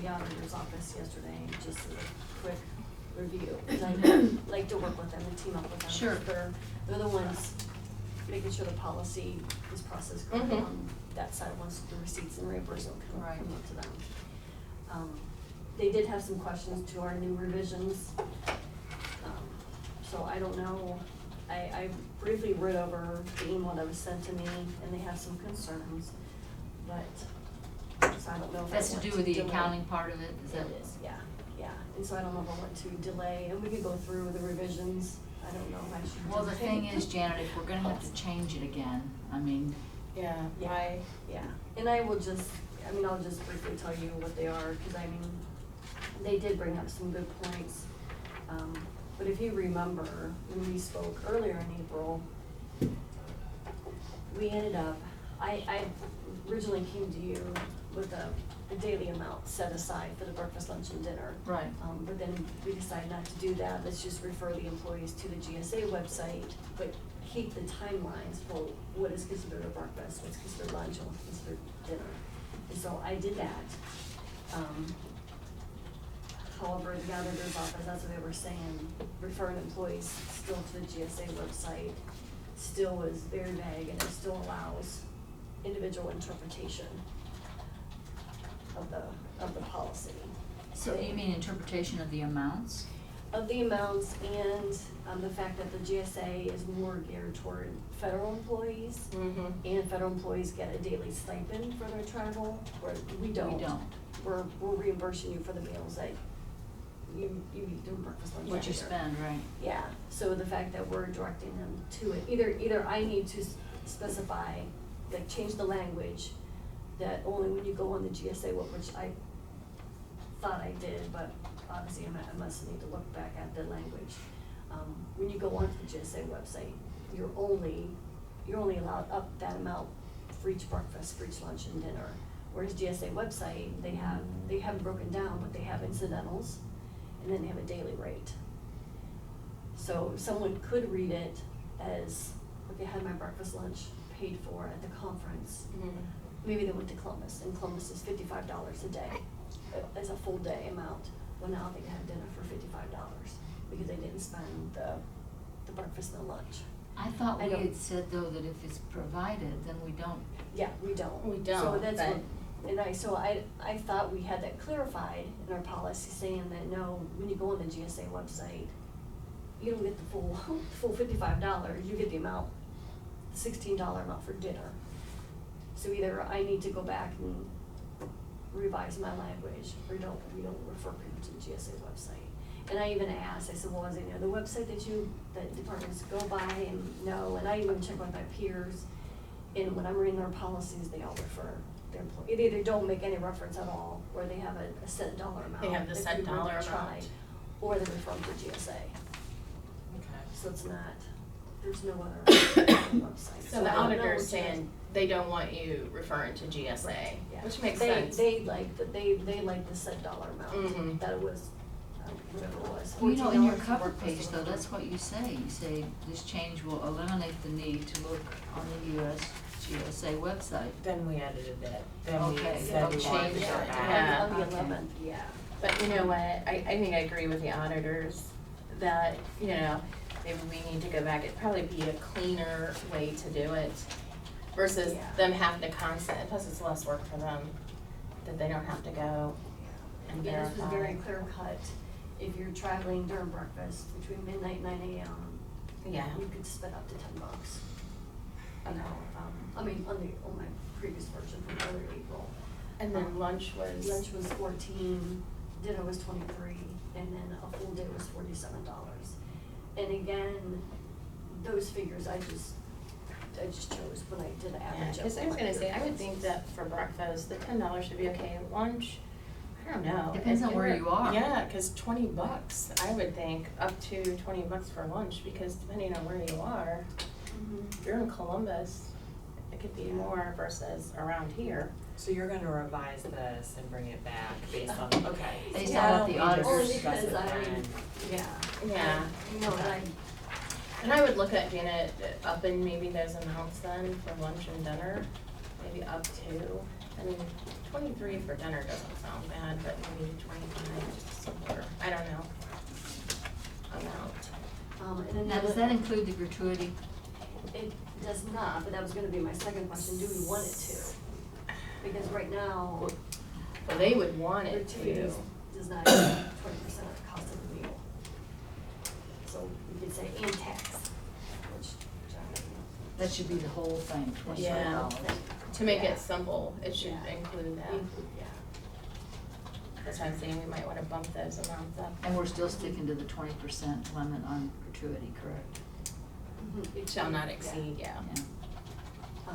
the auditor's office yesterday, just as a quick review, because I like to work with them and team up with them. Sure. They're the ones making sure the policy is processed correctly Mhm. on that side, once the receipts and reimbursement come Right. up to them. They did have some questions to our new revisions. So I don't know, I briefly read over the email that was sent to me, and they have some concerns, but, so I don't know if I That's to want do with the delay. accounting part of it, is that? It is, yeah, and so I don't know if I want to delay, and we could go through the revisions, I don't know if I should. Well, the delay. thing is, Janet, if we're gonna have to change it again, I mean, Yeah, Yeah. why? Yeah, and I'll just briefly tell you what they are, cause I mean, they did bring up some good points. But if you remember, when we spoke earlier in April, we ended up, I originally came to you with a daily amount set aside for the breakfast, lunch, and dinner. right, But then we decided not to do that, let's just refer the employees to the GSA website, but keep the timelines for what is considered a breakfast, what's considered lunch, and what's considered dinner. And so I did that. However, the auditor's office, that's what they were saying, referring employees still to the GSA website still is very vague, and it still allows individual interpretation of the policy. so you mean interpretation of the amounts? Of the amounts and the fact that the GSA is more geared toward federal employees. Mm-hmm. And federal employees get a daily stipend for their travel, where we don't. We don't. We're reimbursing you for the meals that you eat during breakfast, lunch, What you dinner. spend, right? Yeah, so the fact that we're directing them to it, either I need to specify, like change the language, that only when you go on the GSA, which I thought I did, but obviously I must need to look back at the language. When you go onto the GSA website, you're only allowed up that amount for each breakfast, for each lunch and dinner. Whereas GSA website, they haven't broken down, but they have incidentals, and then they have a daily rate. So someone could read it as, okay, I had my breakfast, lunch paid for at the conference. Mm-hmm. Maybe they went to Columbus, and Columbus is $55 a day, as a full day amount. Well, now they can have dinner for $55, because they didn't spend the breakfast and the lunch. I thought I we don't- had said though that if it's provided, then we don't, Yeah, we don't. We don't, So that's but- what, and I thought we had that clarified in our policy, saying that no, when you go on the GSA website, you don't get the full $55, you get the amount, $16 amount for dinner. So either I need to go back and revise my language, or we don't refer people to the GSA website. And I even asked, I said, well, is it, the website that departments go by, and no, and I even check with my peers, and when I'm reading their policies, they all refer their employees, they either don't make any reference at all, or they have a set dollar amount. They have the if set we really dollar try, amount. Or they refer them to GSA, Okay. so it's not, there's no other website. So the I don't know auditor's which saying they don't want you referring to GSA, Yeah. which makes They- sense. They like the set dollar amount, Mhm. that it was, whatever it was. you know, in your $14 cover for page breakfast though, and that's what you say, this change will eliminate the need to look on the US GSA website. Then we edited it, then we Okay, said we okay. wanted to go Yeah, back. on the Okay. 11th, yeah. But you know what, I think I agree with the auditors that, maybe we need to go back, it'd probably be a cleaner way to do it versus Yeah. them having to plus it's less work for them, that they don't have to go and Yeah, verify. this was very clear cut. If you're traveling during breakfast between midnight and 9 a.m., Yeah. you could spend up to $10. On my previous version from earlier April. And then lunch was? Lunch was 14, dinner was 23, and then a full day was $47. And again, those figures I just chose when I did the Yeah, average. because I was gonna say, I would think that for breakfast, the $10 should be okay. Lunch, I don't know. Depends If on where you're- you are. Yeah, because $20, I would think up to $20 for lunch, because depending on where you are, Mhm. if you're in Columbus, it could be more versus around here. So you're gonna revise this and bring it back based on, okay. Based on what Why the don't we just auditors- discuss Only it because then? Yeah. You know, And I would look at, Janet, upping maybe those amounts then for lunch and dinner, maybe up to, I mean, 23 for dinner doesn't sound bad, but maybe 25, just a simpler, I don't know, amount. And then Now, does that include the gratuity? It does not, but that was gonna be my second question, do we want it to? Because right now, Well, they would want it gratuities to. does not exceed 20% of the cost of the meal. So we could say and tax, which, That should be the whole thing, $25. Yeah. To make Yeah. it simple, it should Yeah. include that. yeah. That's why I'm saying we might wanna bump those amounts up. And we're still sticking to the 20% limit on gratuity, correct? It Shall not yeah. exceed, yeah. Yeah.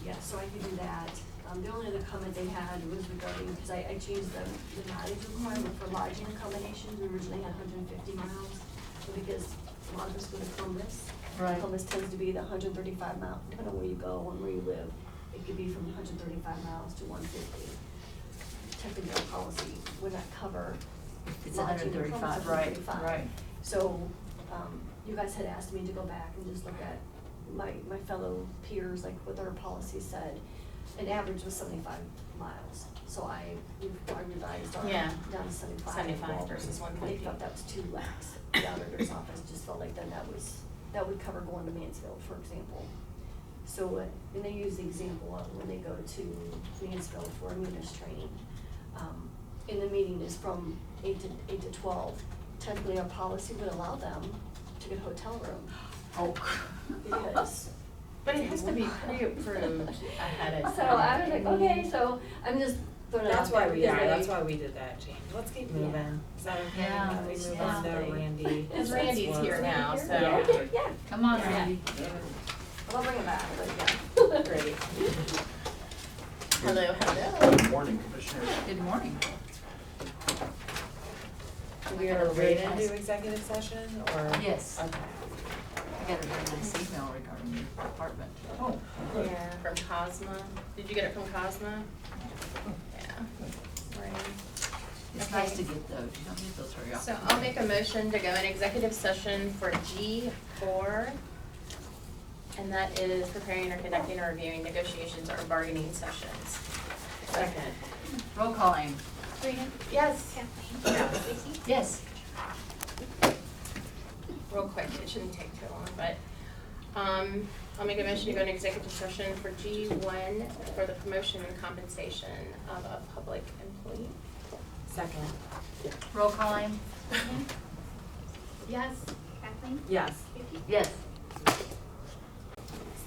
Yeah, so I could do that. The only other comment they had was regarding, because I changed the mileage requirement for lodging accommodations. We originally had 150 miles, but because a lot of us go to Columbus. Right. Columbus tends to be the 135 mile, depending on where you go and where you live. It could be from 135 miles to 150. Technically, our policy would not cover It's lodging in 135, Columbus, right, 135. right. So, you guys had asked me to go back and just look at my fellow peers, like what their policy said. An average was 75 miles, so I revised our Yeah. down to 75. 75 Well, versus They 150. thought that was too lax. The auditor's office just felt like then that would cover going to Mansfield, for example. So, and they use the example of when they go to Mansfield for a munis training. In the meeting is from 8 to 12. Technically, our policy would allow them to get a hotel room, Oh. because. But it has to be pre-approved ahead of So time. I was like, okay, so I'm just throwing it out That's there. why we, because yeah, they- that's why we did that change. Let's keep moving. Yeah. Is that okay? Yeah. Can we move Yeah. on to Randy? Because Randy's here now, so. Yeah, okay, yeah. Come on, Yeah. Randy. I'll bring it back, but yeah. Great. Hello, hello. Good morning, Commissioners. Good morning. Do we are ready to do executive session or? Yes. Okay. I got a very nice email regarding the department. Oh, good. Yeah, from Cosma. Did you get it from Cosma? Yeah. Right. It's Okay. nice to get those, you don't get those very often. So I'll make a motion to go in executive session for G4. And that is preparing or conducting or reviewing negotiations or bargaining sessions. Second. Roll call aim. Sabrina? Yes. Kathleen? Yes. Stacy? Yes. Real quick, it shouldn't take too long, but, I'll make a motion to go in executive session for G1 for the promotion and compensation of a public employee. Second. Roll call aim. Sabrina? Yes. Kathleen? Yes. Vicky? Yes.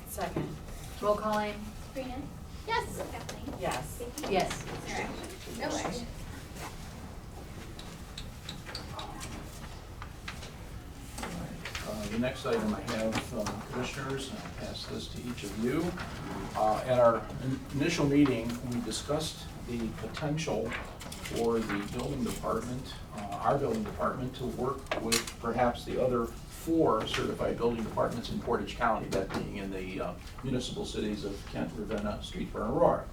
Second. Roll call aim. Sabrina? Yes. Kathleen? Yes. Vicky? Yes. No action. No action. The next item I have, Commissioners, and I'll pass this to each of you. At our initial meeting, we discussed the potential for the building department, our building department, to work with perhaps the other 4 certified building departments in Portage County, that being in the municipal cities of Kent, Ravenna, Streetsboro, and Aurora.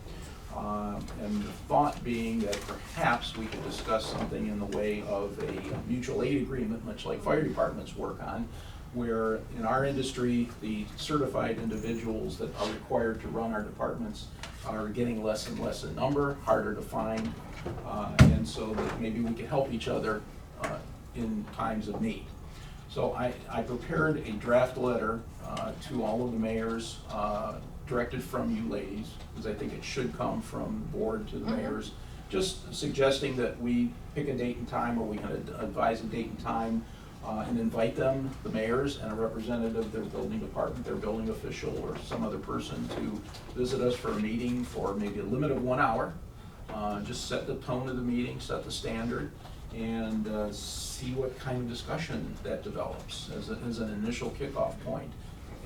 And the thought being that perhaps we could discuss something in the way of a mutual aid agreement, much like fire departments work on, where in our industry, the certified individuals that are required to run our departments are getting less and less in number, harder to find, and so that maybe we could help each other in times of need. So I prepared a draft letter to all of the mayors, directed from you ladies, because I think it should come from the board to the mayors, just suggesting that we pick a date and time, or we can advise a date and time, and invite them, the mayors, and a representative of their building department, their building official, or some other person to visit us for a meeting for maybe a limit of 1 hour. Just set the tone of the meeting, set the standard, and see what kind of discussion that develops as an initial kickoff point.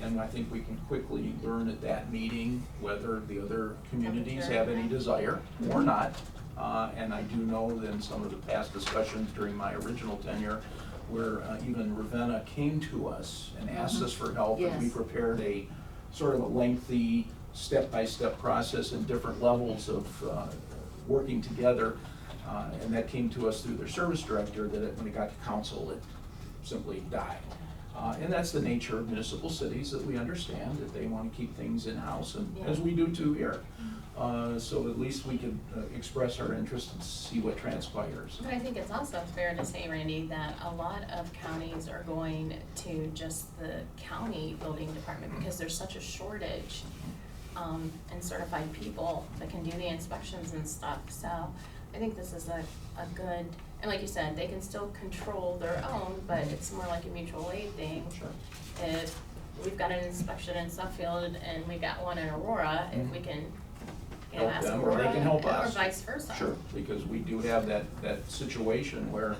And I think we can quickly learn at that meeting whether the other communities have any desire or not. And I do know that in some of the past discussions during my original tenure, where even Ravenna came to us and asked us for help, and we Yes. prepared a sort of a lengthy step-by-step process and different levels of working together. And that came to us through their service director, that when it got to council, it simply died. And that's the nature of municipal cities, that we understand that they want to keep things in-house, and as we do too here. so at least we could express our interest and see what transpires. But I think it's also fair to say, Randy, that a lot of counties are going to just the county building department because there's such a shortage in certified people that can do the inspections and stuff. So I think this is a good, and like you said, they can still control their own, but it's more like a mutual aid thing. Sure. If we've got an inspection in Suffield and we got one in Aurora, if we can, you know, Help ask them, or they Aurora, can help or us. vice versa. Sure, because we do have that situation where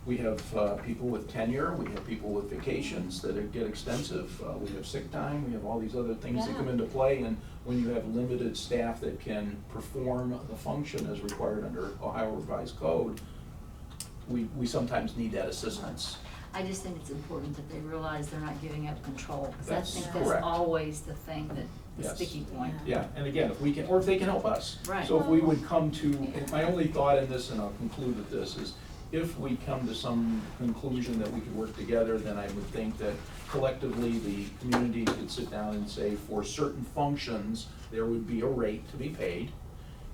we have people with tenure, we have people with vacations that get extensive, we have sick time, we have all these other things that come Yeah. into play, and when you have limited staff that can perform the function as required under Ohio Revised Code, we sometimes need that assistance. I just think it's important that they realize they're not giving up control, because I That's think that's correct. always the thing that, the Yes. sticky point. Yeah, and again, if we can, or if they can help us. Right. So if we would come to, my only thought in this, and I'll conclude with this, is if we come to some conclusion that we could work together, then I would think that collectively, the community could sit down and say, for certain functions, there would be a rate to be paid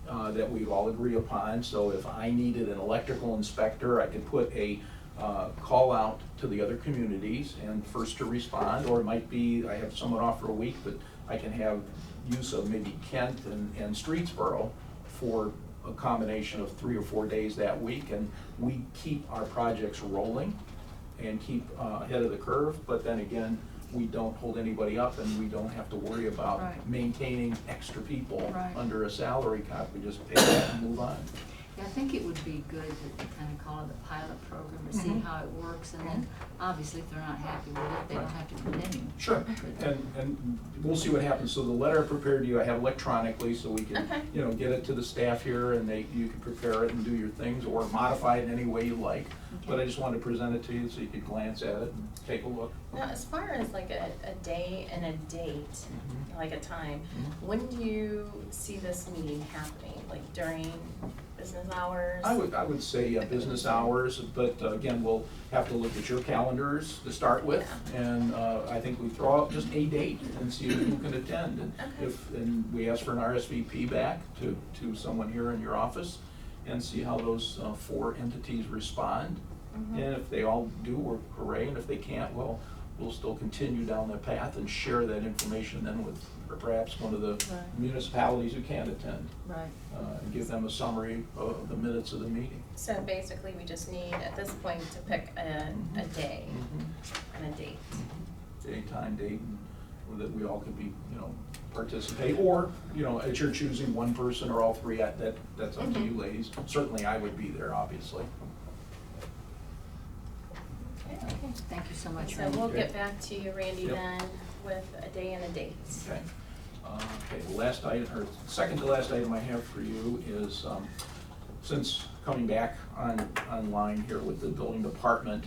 that we all agree upon. So if I needed an electrical inspector, I could put a call out to the other communities and first to respond, or it might be, I have someone off for a week, but I can have use of maybe Kent and Streetsboro for a combination of 3 or 4 days that week, and we keep our projects rolling and keep ahead of the curve, but then again, we don't hold anybody up and we don't have to worry about Right. maintaining extra people Right. under a salary cap. We just pay that and move on. Yeah, I think it would be good to kind of call it a pilot program to see Mhm. how it works, and then obviously if they're not happy with it, they don't Right. have to continue. Sure, and we'll see what happens. So the letter I prepared you, I have electronically, so we can, Okay. you know, get it to the staff here, and you can prepare it and do your things, or modify it in any way you like. But I just wanted to present it to you so you could glance at it and take a look. Now, as far as like a day and a date, Mhm. like a time, Mhm. when do you see this meeting happening? Like during business hours? I would say business hours, but again, we'll have to look at your calendars to start with. Yeah. And I think we throw out just a date and see who can attend. And Okay. and we ask for an RSVP back to someone here in your office and see how those 4 entities respond. Mhm. And if they all do, we're hooray, and if they can't, well, we'll still continue down that path and share that information then with perhaps one of the Right. municipalities who can't attend. Right. And give them a summary of the minutes of the meeting. So basically, we just need, at this point, to pick a day and a date. Day, time, date, and that we all could be, you know, participate, or, you know, at your choosing, one person or all 3, that's up to you ladies. Certainly I would be there, obviously. Okay. Thank you so much, So Randy. we'll get back to you, Randy, Yep. then, with a day and a date. Okay. Okay, the last item, or second to last item I have for you is, since coming back online here with the building department,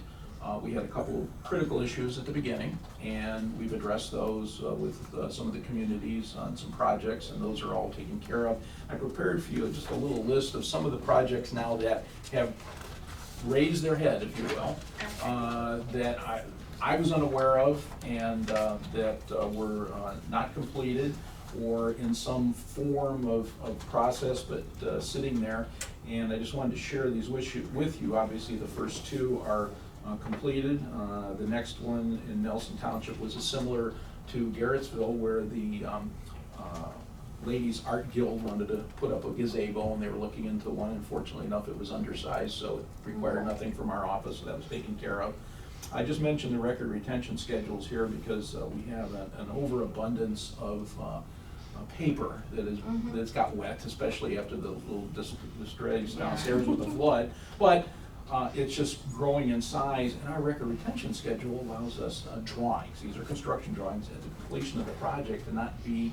we had a couple of critical issues at the beginning, and we've addressed those with some of the communities on some projects, and those are all taken care of. I prepared for you just a little list of some of the projects now that have raised their head, if you will, that I was unaware of, and that were not completed or in some form of process, but sitting there. And I just wanted to share these with you. Obviously, the first 2 are completed. The next one in Nelson Township was similar to Garrettsville, where the Ladies Art Guild wanted to put up a gazebo, and they were looking into one. Unfortunately enough, it was undersized, so it required nothing from our office, so that was taken care of. I just mentioned the record retention schedules here because we have an overabundance of paper that's got wet, especially after the little distress downstairs with the flood. But it's just growing in size, and our record retention schedule allows us drawings. These are construction drawings at the completion of the project to not be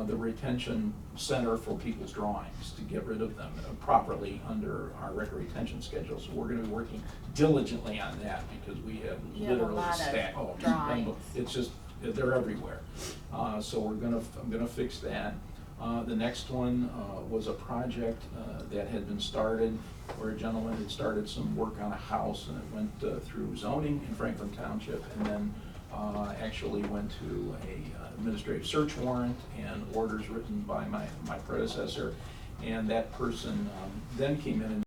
the retention center for people's drawings, to get rid of them properly under our record retention schedule. So we're gonna be working diligently on that because we have You have a literally lot of stacked. drawings. It's just, they're everywhere. So I'm gonna fix that. The next one was a project that had been started where a gentleman had started some work on a house, and it went through zoning in Franklin Township, and then actually went to a administrative search warrant and orders written by my predecessor. And that person then came in and